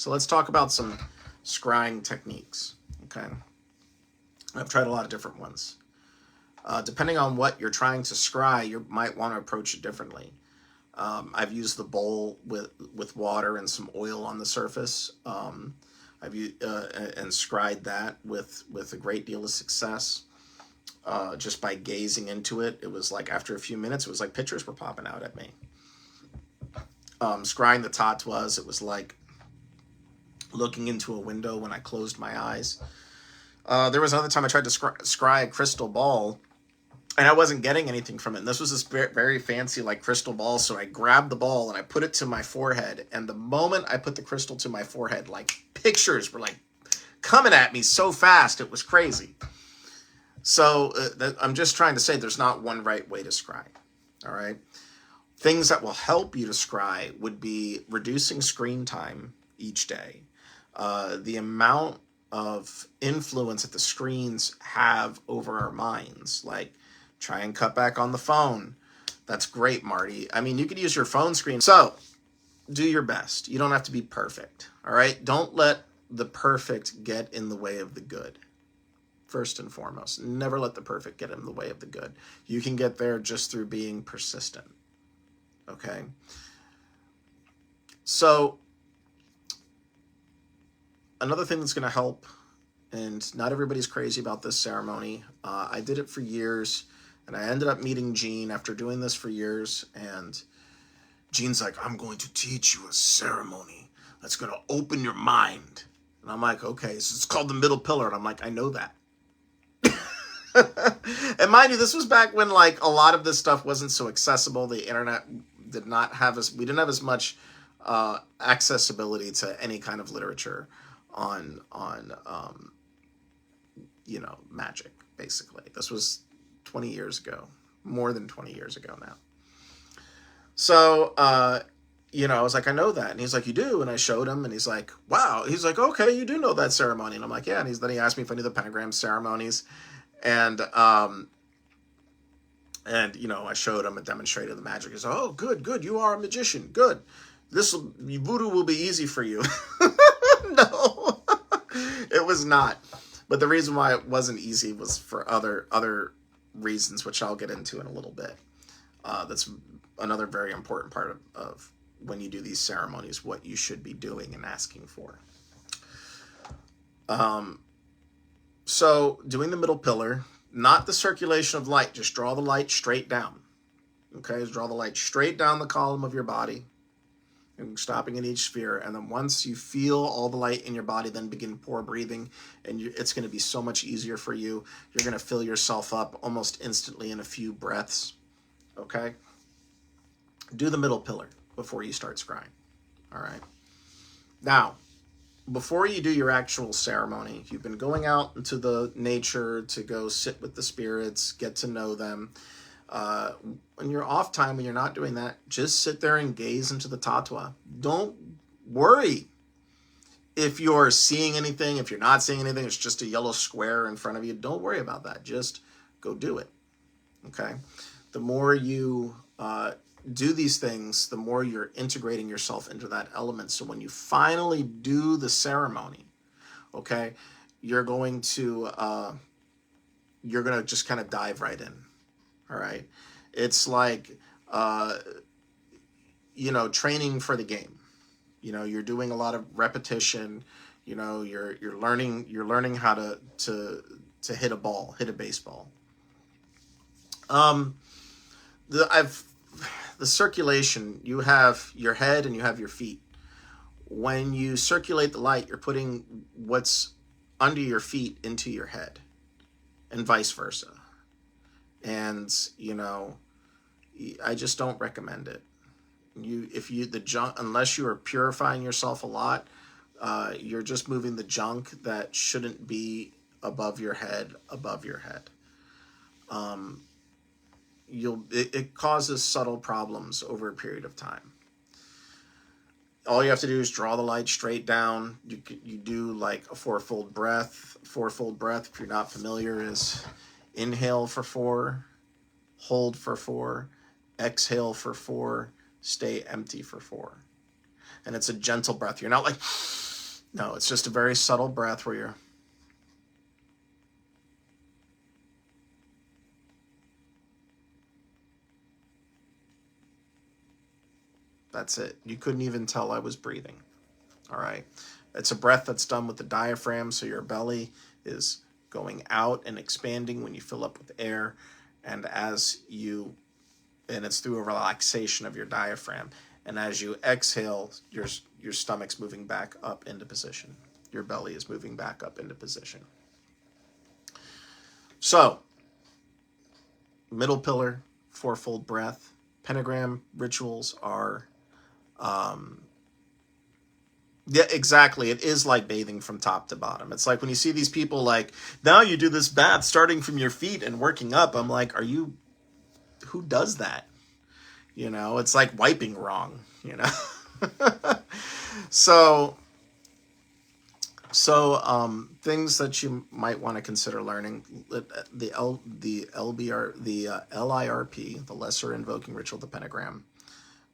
So let's talk about some scrying techniques. Okay, I've tried a lot of different ones. Depending on what you're trying to scry, you might want to approach it differently. I've used the bowl with water and some oil on the surface. I've used, and scried that with a great deal of success. Just by gazing into it, it was like after a few minutes, it was like pictures were popping out at me. Scrying the tatwas, it was like looking into a window when I closed my eyes. There was another time I tried to scry a crystal ball, and I wasn't getting anything from it. And this was this very fancy like crystal ball, so I grabbed the ball and I put it to my forehead. And the moment I put the crystal to my forehead, like pictures were like coming at me so fast, it was crazy. So I'm just trying to say there's not one right way to scry. All right. Things that will help you to scry would be reducing screen time each day. The amount of influence that the screens have over our minds, like try and cut back on the phone. That's great, Marty. I mean, you could use your phone screen. So do your best. You don't have to be perfect. All right. Don't let the perfect get in the way of the good. First and foremost, never let the perfect get in the way of the good. You can get there just through being persistent. Okay. So another thing that's going to help, and not everybody's crazy about this ceremony. I did it for years, and I ended up meeting Gene after doing this for years. And Gene's like, I'm going to teach you a ceremony that's going to open your mind. And I'm like, okay, so it's called the middle pillar. And I'm like, I know that. And mind you, this was back when like a lot of this stuff wasn't so accessible. The internet did not have we didn't have as much accessibility to any kind of literature on magic. Basically, this was 20 years ago, more than 20 years ago now. So I was like, I know that. And he's like, you do? And I showed him, and he's like, wow. He's like, okay, you do know that ceremony. And I'm like, yeah. And then he asked me if I knew the pentagram ceremonies. And I showed him and demonstrated the magic. He's like, oh, good. You are a magician. Good. Voodoo will be easy for you. No, it was not. But the reason why it wasn't easy was for other reasons, which I'll get into in a little bit. That's another very important part of when you do these ceremonies, what you should be doing and asking for. So doing the middle pillar, not the circulation of light, just draw the light straight down. Okay, just draw the light straight down the column of your body and stopping in each sphere. And then once you feel all the light in your body, then begin pour breathing, and it's going to be so much easier for you. You're going to fill yourself up almost instantly in a few breaths. Okay? Do the middle pillar before you start scrying. All right? Now, before you do your actual ceremony, you've been going out into the nature to go sit with the spirits, get to know them. When you're off time, when you're not doing that, just sit there and gaze into the tatwa. Don't worry if you're seeing anything. If you're not seeing anything, it's just a yellow square in front of you. Don't worry about that. Just go do it. Okay? The more you do these things, the more you're integrating yourself into that element. So when you finally do the ceremony, okay, you're going to just kind of dive right in. All right. It's like, training for the game. You're doing a lot of repetition. You're learning how to hit a baseball. The circulation, you have your head and you have your feet. When you circulate the light, you're putting what's under your feet into your head, and vice versa. And I just don't recommend it. Unless you are purifying yourself a lot, you're just moving the junk that shouldn't be above your head. It causes subtle problems over a period of time. All you have to do is draw the light straight down. You do like a fourfold breath. Fourfold breath, if you're not familiar, is inhale for 4, hold for 4, exhale for 4, stay empty for 4. And it's a gentle breath. You're not like No, it's just a very subtle breath where you're... That's it. You couldn't even tell I was breathing. All right. It's a breath that's done with the diaphragm, so your belly is going out and expanding when you fill up with air, and it's through a relaxation of your diaphragm. And as you exhale, your stomach's moving back up into position. Your belly is moving back up into position. So, middle pillar, fourfold breath. Pentagram rituals are, yeah, exactly. It is like bathing from top to bottom. It's like when you see these people like, now you do this bath starting from your feet and working up. I'm like, who does that? You know, it's like wiping wrong, you know? So, things that you might want to consider learning: the LIRP, the Lesser Invoking Ritual, the Pentagram.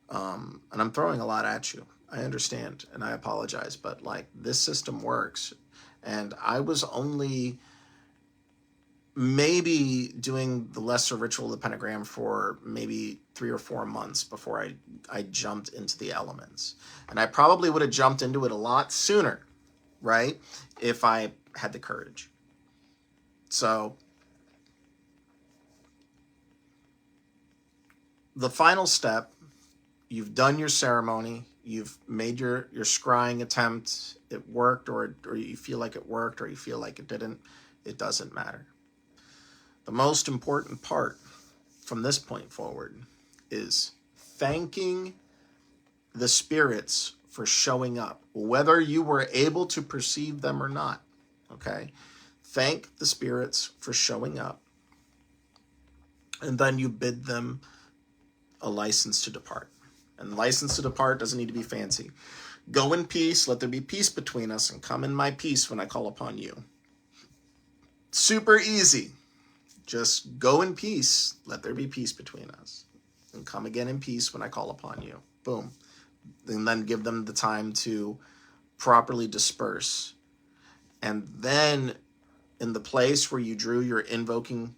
And I'm throwing a lot at you. I understand, and I apologize, but like, this system works, and I was only maybe doing the lesser ritual of the pentagram for maybe 3 or 4 months before I jumped into the elements. And I probably would have jumped into it a lot sooner, right, if I had the courage. So the final step, you've done your ceremony, you've made your scrying attempt, it worked, or you feel like it worked, or you feel like it didn't, it doesn't matter. The most important part from this point forward is thanking the spirits for showing up, whether you were able to perceive them or not, okay? Thank the spirits for showing up, and then you bid them a license to depart. And license to depart doesn't need to be fancy. Go in peace, let there be peace between us, and come in my peace when I call upon you. Super easy. Just go in peace, let there be peace between us, and come again in peace when I call upon you. Boom. And then give them the time to properly disperse. And then in the place where you drew your invoking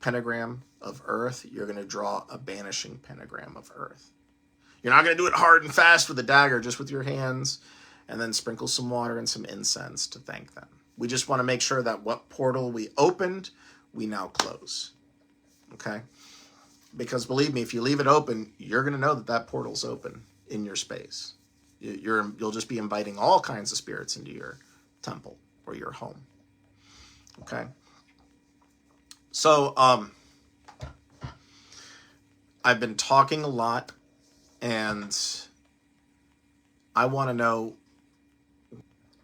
pentagram of earth, you're going to draw a banishing pentagram of earth. You're not going to do it hard and fast with a dagger, just with your hands, and then sprinkle some water and some incense to thank them. We just want to make sure that what portal we opened, we now close. Okay? Because believe me, if you leave it open, you're going to know that that portal's open in your space. You'll just be inviting all kinds of spirits into your temple or your home. Okay? So, I've been talking a lot, and I want to know,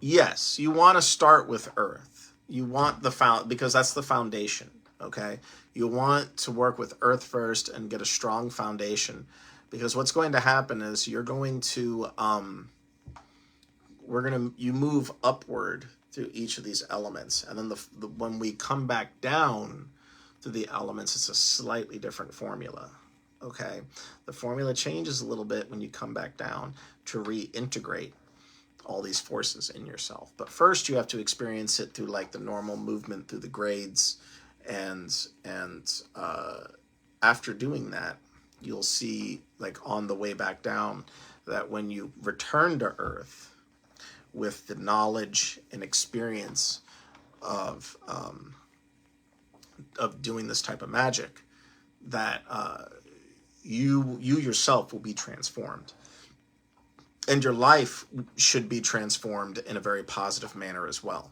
yes, you want to start with earth. You want because that's the foundation, okay? You want to work with earth first and get a strong foundation, because what's going to happen is you're going to, you move upward through each of these elements, and then when we come back down to the elements, it's a slightly different formula, okay? The formula changes a little bit when you come back down to reintegrate all these forces in yourself. But first you have to experience it through like the normal movement through the grades, and after doing that, you'll see, like on the way back down, that when you return to earth with the knowledge and experience of doing this type of magic, that you yourself will be transformed. And your life should be transformed in a very positive manner as well.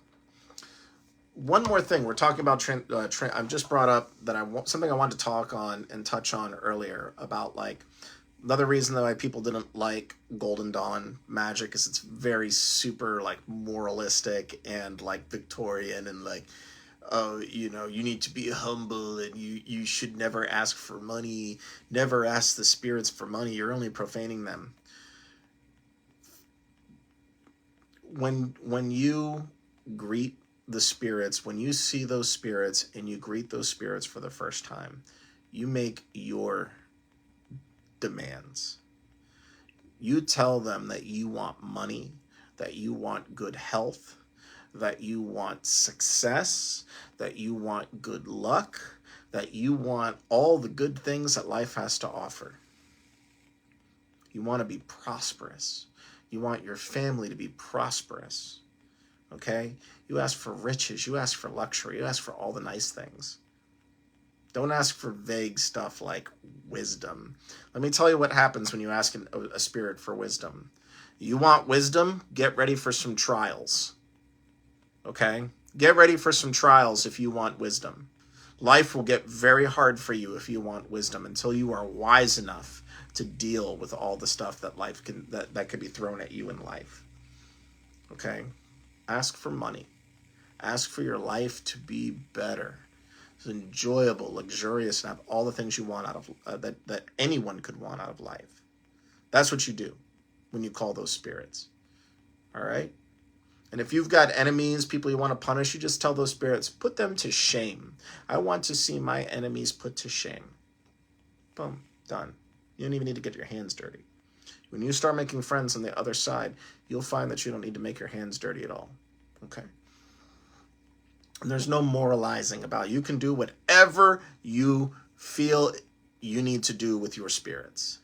One more thing, we're talking about I've just brought up that something I wanted to talk on and touch on earlier about, like, another reason why people didn't like Golden Dawn magic is it's very super like moralistic and like Victorian, and like, oh, you know, you need to be humble, and you should never ask for money, never ask the spirits for money, you're only profaning them. When you greet the spirits, when you see those spirits and you greet those spirits for the first time, you make your demands. You tell them that you want money, that you want good health, that you want success, that you want good luck, that you want all the good things that life has to offer. You want to be prosperous. You want your family to be prosperous. Okay? You ask for riches. You ask for luxury. You ask for all the nice things. Don't ask for vague stuff like wisdom. Let me tell you what happens when you ask a spirit for wisdom. You want wisdom? Get ready for some trials. Okay? Get ready for some trials if you want wisdom. Life will get very hard for you if you want wisdom until you are wise enough to deal with all the stuff that life can that could be thrown at you in life. Okay? Ask for money. Ask for your life to be better. It's enjoyable, luxurious, and have all the things you want out of that anyone could want out of life. That's what you do when you call those spirits. All right? And if you've got enemies, people you want to punish, you just tell those spirits, put them to shame. I want to see my enemies put to shame. Boom, done. You don't even need to get your hands dirty. When you start making friends on the other side, you'll find that you don't need to make your hands dirty at all. Okay? And there's no moralizing about it. You can do whatever you feel you need to do with your spirits.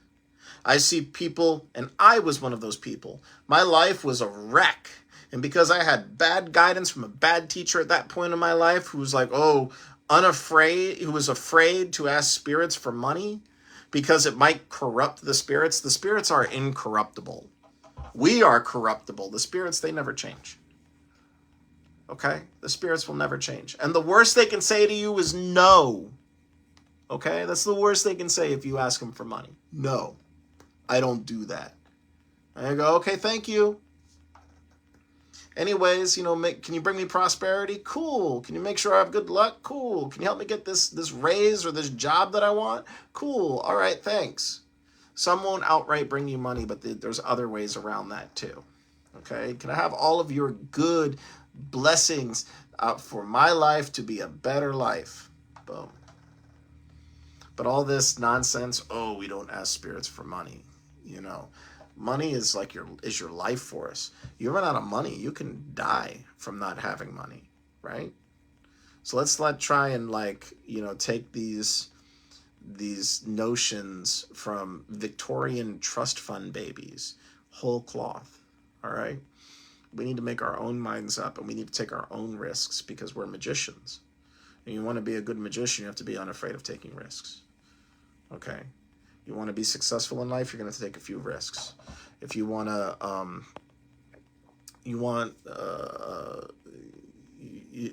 I see people, and I was one of those people. My life was a wreck. And because I had bad guidance from a bad teacher at that point in my life, who was like, who was afraid to ask spirits for money because it might corrupt the spirits. The spirits are incorruptible. We are corruptible. The spirits, they never change. Okay? The spirits will never change. And the worst they can say to you is no. Okay? That's the worst they can say if you ask them for money. No. I don't do that. And I go, okay, thank you. Anyways, can you bring me prosperity? Cool. Can you make sure I have good luck? Cool. Can you help me get this raise or this job that I want? Cool. All right, thanks. Some won't outright bring you money, but there's other ways around that too. Okay? Can I have all of your good blessings for my life to be a better life? Boom. But all this nonsense, we don't ask spirits for money. Money is like your life force. You run out of money, you can die from not having money, right? So let's not try and take these notions from Victorian trust fund babies, whole cloth. All right? We need to make our own minds up, and we need to take our own risks because we're magicians. And you want to be a good magician, you have to be unafraid of taking risks. Okay? You want to be successful in life, you're going to take a few risks. If you want to,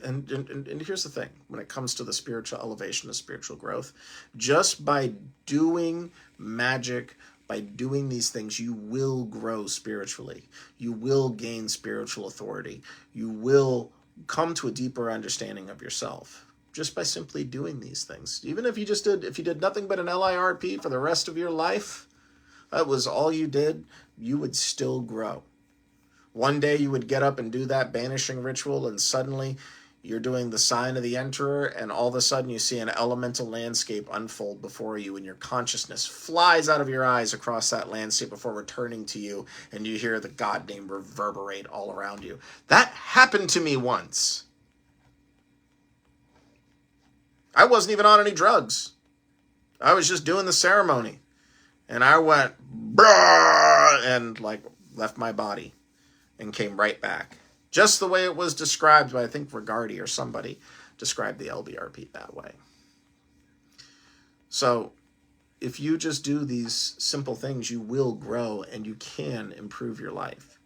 and here's the thing, when it comes to the spiritual elevation, the spiritual growth, just by doing magic, by doing these things, you will grow spiritually. You will gain spiritual authority. You will come to a deeper understanding of yourself. Just by simply doing these things. Even if you did nothing but an LIRP for the rest of your life, that was all you did, you would still grow. One day you would get up and do that banishing ritual, and suddenly you're doing the sign of the Emperor, and all of a sudden you see an elemental landscape unfold before you, and your consciousness flies out of your eyes across that landscape before returning to you, and you hear the God name reverberate all around you. That happened to me once. I wasn't even on any drugs. I was just doing the ceremony. And I went, brrr, and left my body and came right back. Just the way it was described by, I think, Regardi or somebody described the LBRP that way. So if you just do these simple things, you will grow and you can improve your life.